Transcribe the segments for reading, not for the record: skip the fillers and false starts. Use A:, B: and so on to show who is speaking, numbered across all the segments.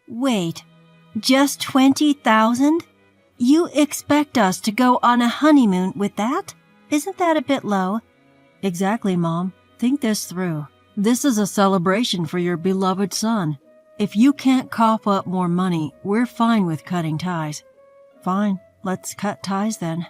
A: Wait, just 20,000? You expect us to go on a honeymoon with that? Isn't that a bit low?
B: Exactly, Mom. Think this through. This is a celebration for your beloved son. If you can't cough up more money, we're fine with cutting ties. Fine, let's cut ties then.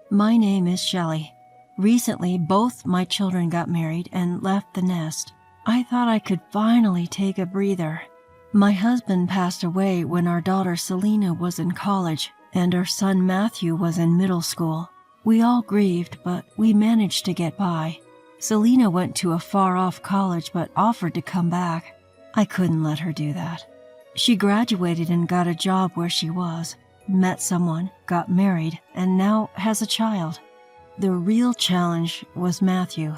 B: My name is Shelley. Recently, both my children got married and left the nest. I thought I could finally take a breather. My husband passed away when our daughter Selena was in college and our son Matthew was in middle school. We all grieved, but we managed to get by. Selena went to a far-off college but offered to come back. I couldn't let her do that. She graduated and got a job where she was, met someone, got married, and now has a child. The real challenge was Matthew.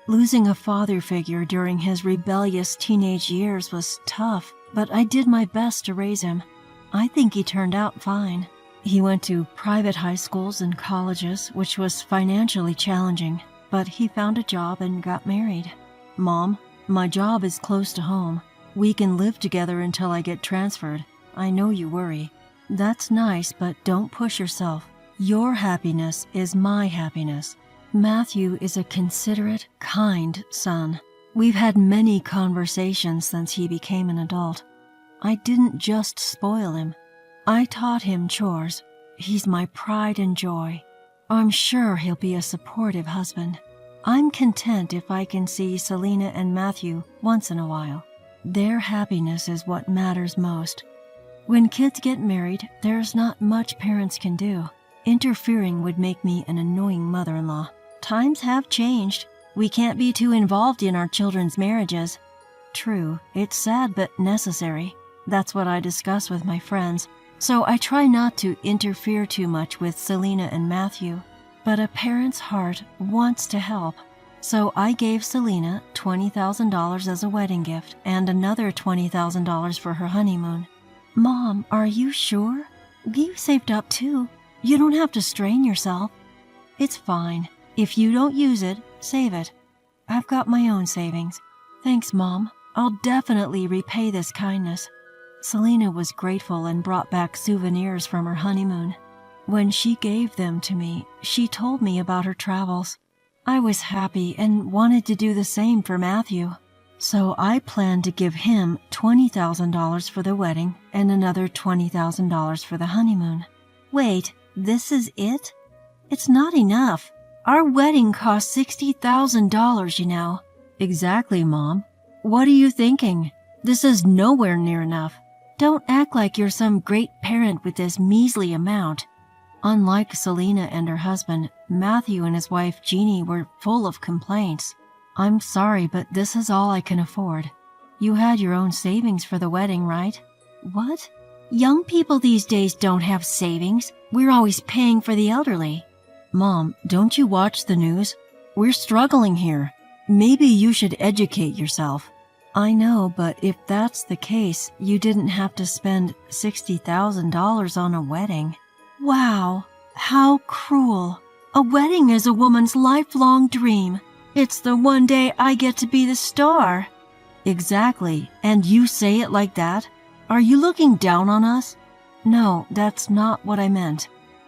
B: Losing a father figure during his rebellious teenage years was tough, but I did my best to raise him. I think he turned out fine. He went to private high schools and colleges, which was financially challenging, but he found a job and got married. Mom, my job is close to home. We can live together until I get transferred. I know you worry. That's nice, but don't push yourself. Your happiness is my happiness. Matthew is a considerate, kind son. We've had many conversations since he became an adult. I didn't just spoil him. I taught him chores. He's my pride and joy. I'm sure he'll be a supportive husband. I'm content if I can see Selena and Matthew once in a while. Their happiness is what matters most. When kids get married, there's not much parents can do. Interfering would make me an annoying mother-in-law. Times have changed. We can't be too involved in our children's marriages. True, it's sad but necessary. That's what I discuss with my friends. So I try not to interfere too much with Selena and Matthew. But a parent's heart wants to help. So I gave Selena $20,000 as a wedding gift and another $20,000 for her honeymoon. Mom, are you sure? You saved up too. You don't have to strain yourself. It's fine. If you don't use it, save it. I've got my own savings. Thanks, Mom. I'll definitely repay this kindness. Selena was grateful and brought back souvenirs from her honeymoon. When she gave them to me, she told me about her travels. I was happy and wanted to do the same for Matthew. So I planned to give him $20,000 for the wedding and another $20,000 for the honeymoon. Wait, this is it? It's not enough. Our wedding cost $60,000, you know. Exactly, Mom. What are you thinking? This is nowhere near enough. Don't act like you're some great parent with this measly amount. Unlike Selena and her husband, Matthew and his wife Jeannie were full of complaints. I'm sorry, but this is all I can afford. You had your own savings for the wedding, right? What? Young people these days don't have savings. We're always paying for the elderly. Mom, don't you watch the news? We're struggling here. Maybe you should educate yourself. I know, but if that's the case, you didn't have to spend $60,000 on a wedding. Wow, how cruel. A wedding is a woman's lifelong dream. It's the one day I get to be the star. Exactly, and you say it like that? Are you looking down on us? No, that's not what I meant.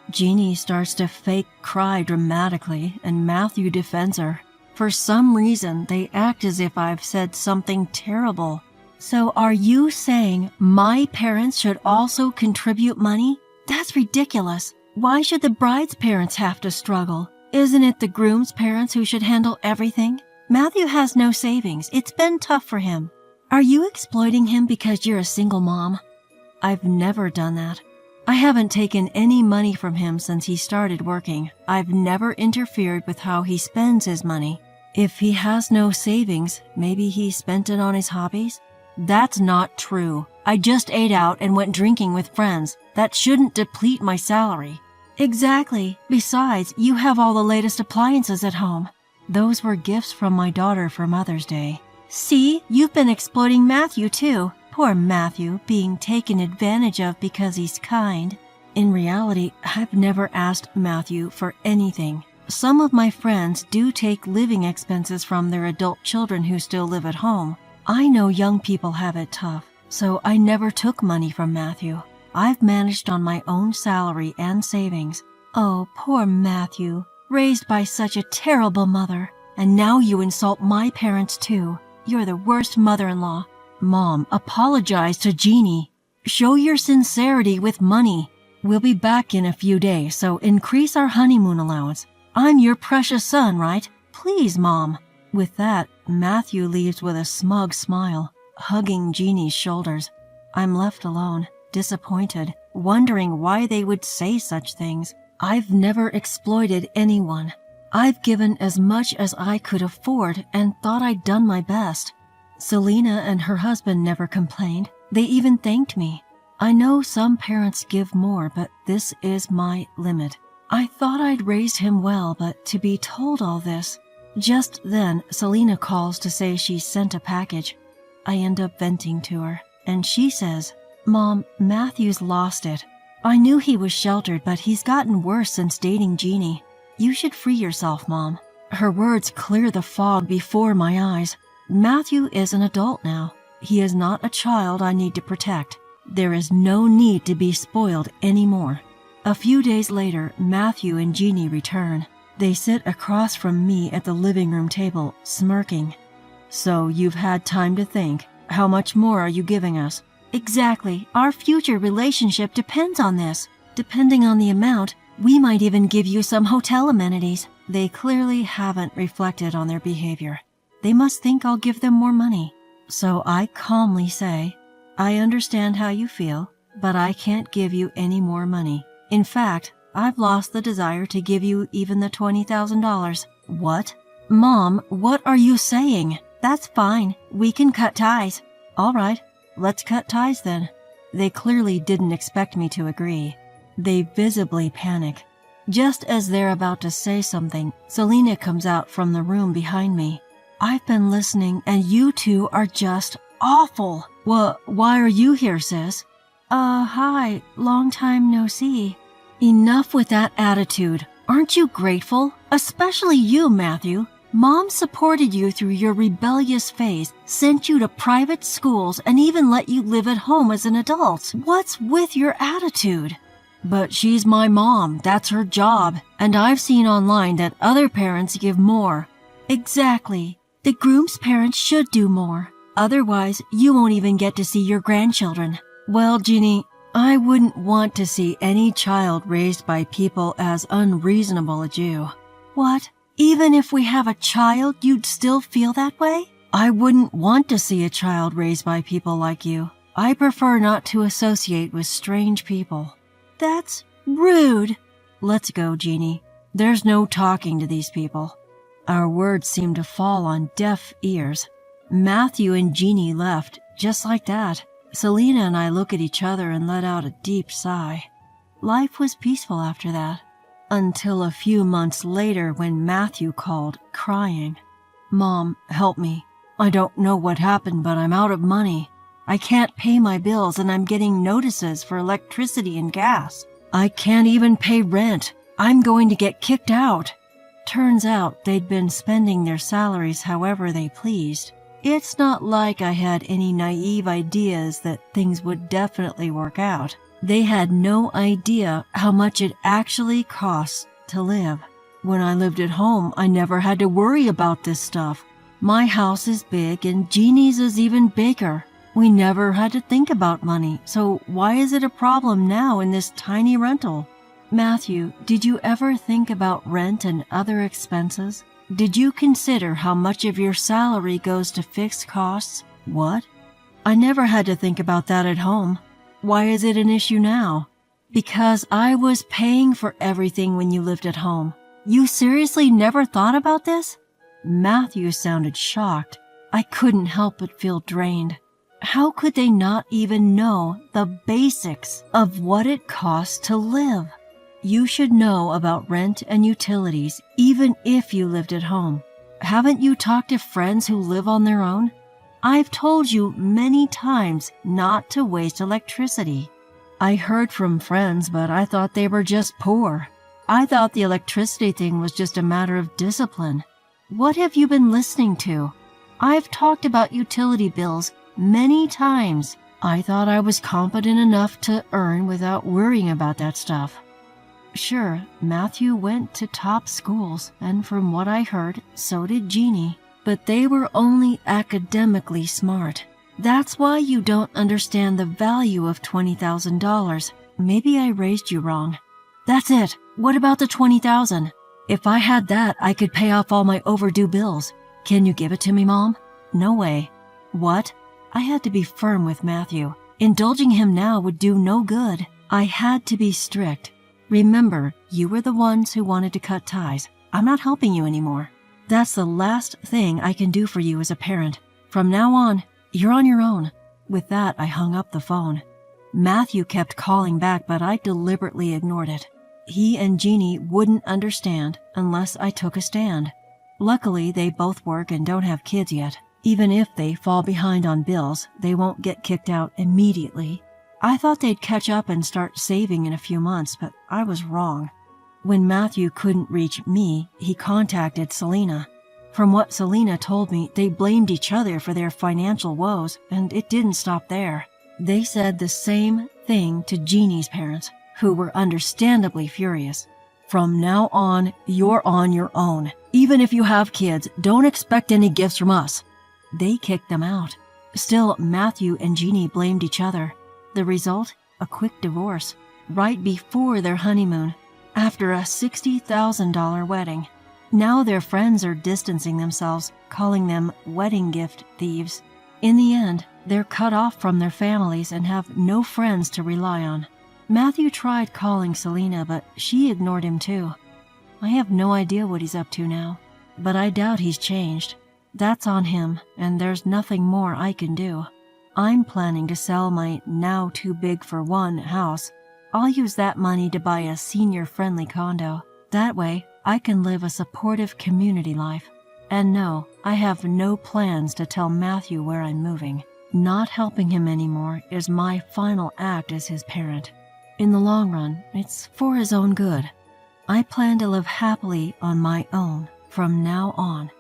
B: Jeannie starts to fake cry dramatically, and Matthew defends her. For some reason, they act as if I've said something terrible. So are you saying my parents should also contribute money? That's ridiculous. Why should the bride's parents have to struggle? Isn't it the groom's parents who should handle everything? Matthew has no savings. It's been tough for him. Are you exploiting him because you're a single mom? I've never done that. I haven't taken any money from him since he started working. I've never interfered with how he spends his money. If he has no savings, maybe he spent it on his hobbies? That's not true. I just ate out and went drinking with friends. That shouldn't deplete my salary. Exactly. Besides, you have all the latest appliances at home. Those were gifts from my daughter for Mother's Day. See, you've been exploiting Matthew too. Poor Matthew, being taken advantage of because he's kind. In reality, I've never asked Matthew for anything. Some of my friends do take living expenses from their adult children who still live at home. I know young people have it tough. so I never took money from Matthew. I've managed on my own salary and savings.
A: Oh, poor Matthew, raised by such a terrible mother. And now you insult my parents too. You're the worst mother-in-law.
B: Mom, apologize to Jeannie. Show your sincerity with money. We'll be back in a few days, so increase our honeymoon allowance. I'm your precious son, right? Please, Mom. With that, Matthew leaves with a smug smile, hugging Jeannie's shoulders. I'm left alone, disappointed, wondering why they would say such things. I've never exploited anyone. I've given as much as I could afford and thought I'd done my best. Selena and her husband never complained. They even thanked me. I know some parents give more, but this is my limit. I thought I'd raised him well, but to be told all this. Just then, Selena calls to say she sent a package. I end up venting to her, and she says, Mom, Matthew's lost it. I knew he was sheltered, but he's gotten worse since dating Jeannie. You should free yourself, Mom. Her words clear the fog before my eyes. Matthew is an adult now. He is not a child I need to protect. There is no need to be spoiled anymore. A few days later, Matthew and Jeannie return. They sit across from me at the living room table, smirking. So you've had time to think. How much more are you giving us?
A: Exactly. Our future relationship depends on this. Depending on the amount, we might even give you some hotel amenities.
B: They clearly haven't reflected on their behavior. They must think I'll give them more money. So I calmly say, I understand how you feel, but I can't give you any more money. In fact, I've lost the desire to give you even the $20,000. What? Mom, what are you saying?
A: That's fine. We can cut ties.
B: All right, let's cut ties then. They clearly didn't expect me to agree. They visibly panic. Just as they're about to say something, Selena comes out from the room behind me. I've been listening, and you two are just awful. Why are you here, sis?
A: Hi. Long time no see.
B: Enough with that attitude. Aren't you grateful? Especially you, Matthew. Mom supported you through your rebellious phase, sent you to private schools, and even let you live at home as an adult. What's with your attitude? But she's my mom. That's her job. And I've seen online that other parents give more.
A: Exactly. The groom's parents should do more. Otherwise, you won't even get to see your grandchildren.
B: Well, Jeannie, I wouldn't want to see any child raised by people as unreasonable as you.
A: What? Even if we have a child, you'd still feel that way?
B: I wouldn't want to see a child raised by people like you. I prefer not to associate with strange people.
A: That's rude.
B: Let's go, Jeannie. There's no talking to these people. Our words seemed to fall on deaf ears. Matthew and Jeannie left, just like that. Selena and I look at each other and let out a deep sigh. Life was peaceful after that. Until a few months later when Matthew called, crying. Mom, help me. I don't know what happened, but I'm out of money. I can't pay my bills and I'm getting notices for electricity and gas. I can't even pay rent. I'm going to get kicked out. Turns out they'd been spending their salaries however they pleased. It's not like I had any naive ideas that things would definitely work out. They had no idea how much it actually costs to live. When I lived at home, I never had to worry about this stuff. My house is big and Jeannie's is even bigger. We never had to think about money, so why is it a problem now in this tiny rental? Matthew, did you ever think about rent and other expenses? Did you consider how much of your salary goes to fixed costs? What? I never had to think about that at home. Why is it an issue now? Because I was paying for everything when you lived at home. You seriously never thought about this? Matthew sounded shocked. I couldn't help but feel drained. How could they not even know the basics of what it costs to live? You should know about rent and utilities even if you lived at home. Haven't you talked to friends who live on their own? I've told you many times not to waste electricity. I heard from friends, but I thought they were just poor. I thought the electricity thing was just a matter of discipline. What have you been listening to? I've talked about utility bills many times. I thought I was competent enough to earn without worrying about that stuff. Sure, Matthew went to top schools, and from what I heard, so did Jeannie, but they were only academically smart. That's why you don't understand the value of $20,000. Maybe I raised you wrong. That's it. What about the $20,000? If I had that, I could pay off all my overdue bills. Can you give it to me, Mom? No way. What? I had to be firm with Matthew. Indulging him now would do no good. I had to be strict. Remember, you were the ones who wanted to cut ties. I'm not helping you anymore. That's the last thing I can do for you as a parent. From now on, you're on your own. With that, I hung up the phone. Matthew kept calling back, but I deliberately ignored it. He and Jeannie wouldn't understand unless I took a stand. Luckily, they both work and don't have kids yet. Even if they fall behind on bills, they won't get kicked out immediately. I thought they'd catch up and start saving in a few months, but I was wrong. When Matthew couldn't reach me, he contacted Selena. From what Selena told me, they blamed each other for their financial woes, and it didn't stop there. They said the same thing to Jeannie's parents, who were understandably furious. From now on, you're on your own. Even if you have kids, don't expect any gifts from us. They kicked them out. Still, Matthew and Jeannie blamed each other. The result? A quick divorce. Right before their honeymoon, after a $60,000 wedding. Now their friends are distancing themselves, calling them wedding gift thieves. In the end, they're cut off from their families and have no friends to rely on. Matthew tried calling Selena, but she ignored him too. I have no idea what he's up to now, but I doubt he's changed. That's on him, and there's nothing more I can do. I'm planning to sell my now too big for one house. I'll use that money to buy a senior-friendly condo. That way, I can live a supportive community life. And no, I have no plans to tell Matthew where I'm moving. Not helping him anymore is my final act as his parent. In the long run, it's for his own good. I plan to live happily on my own from now on.